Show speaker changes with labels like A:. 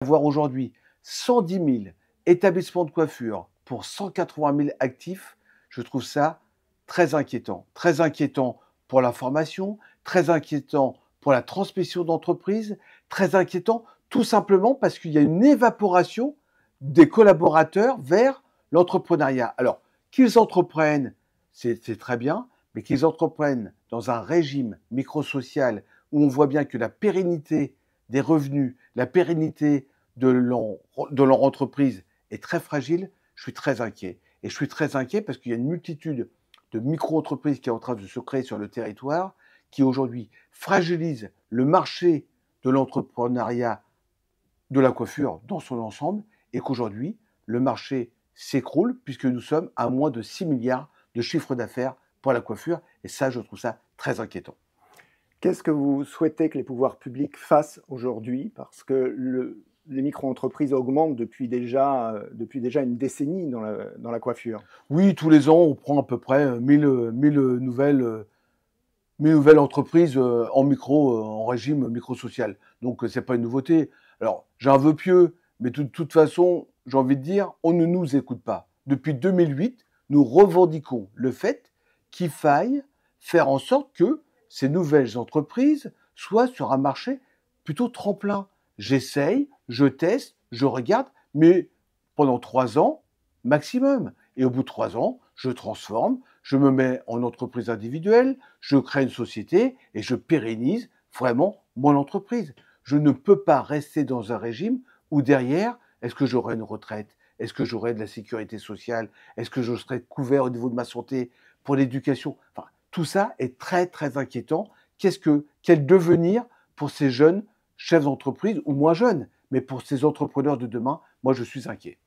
A: Avoir aujourd'hui 110 000 établissements de coiffure pour 180 000 actifs, je trouve ça très inquiétant. Très inquiétant pour la formation, très inquiétant pour la transmission d'entreprise, très inquiétant tout simplement parce qu'il y a une évaporation des collaborateurs vers l'entrepreneuriat. Alors, qu'ils entreprennent, c'est très bien, mais qu'ils entreprennent dans un régime microsocial où on voit bien que la pérennité des revenus, la pérennité de leur entreprise est très fragile, je suis très inquiet. Et je suis très inquiet parce qu'il y a une multitude de micro-entreprises qui est en train de se créer sur le territoire, qui aujourd'hui fragilisent le marché de l'entrepreneuriat de la coiffure dans son ensemble, et qu'aujourd'hui, le marché s'écroule puisque nous sommes à moins de 6 milliards de chiffre d'affaires pour la coiffure, et ça, je trouve ça très inquiétant.
B: Qu'est-ce que vous souhaitez que les pouvoirs publics fassent aujourd'hui? Parce que les micro-entreprises augmentent depuis déjà une décennie dans la coiffure.
A: Oui, tous les ans, on prend à peu près 1000 nouvelles entreprises en régime microsocial. Donc, c'est pas une nouveauté. Alors, j'ai un vœu pieux, mais de toute façon, j'ai envie de dire, on ne nous écoute pas. Depuis 2008, nous revendiquons le fait qu'il faille faire en sorte que ces nouvelles entreprises soient sur un marché plutôt tremplin. J'essaye, je teste, je regarde, mais pendant 3 ans maximum. Et au bout de 3 ans, je transforme, je me mets en entreprise individuelle, je crée une société et je pérennise vraiment mon entreprise. Je ne peux pas rester dans un régime où derrière, est-ce que j'aurai une retraite? Est-ce que j'aurai de la sécurité sociale? Est-ce que je serai couvert au niveau de ma santé pour l'éducation? Enfin, tout ça est très, très inquiétant. Quel devenir pour ces jeunes chefs d'entreprise ou moins jeunes, mais pour ces entrepreneurs de demain? Moi, je suis inquiet.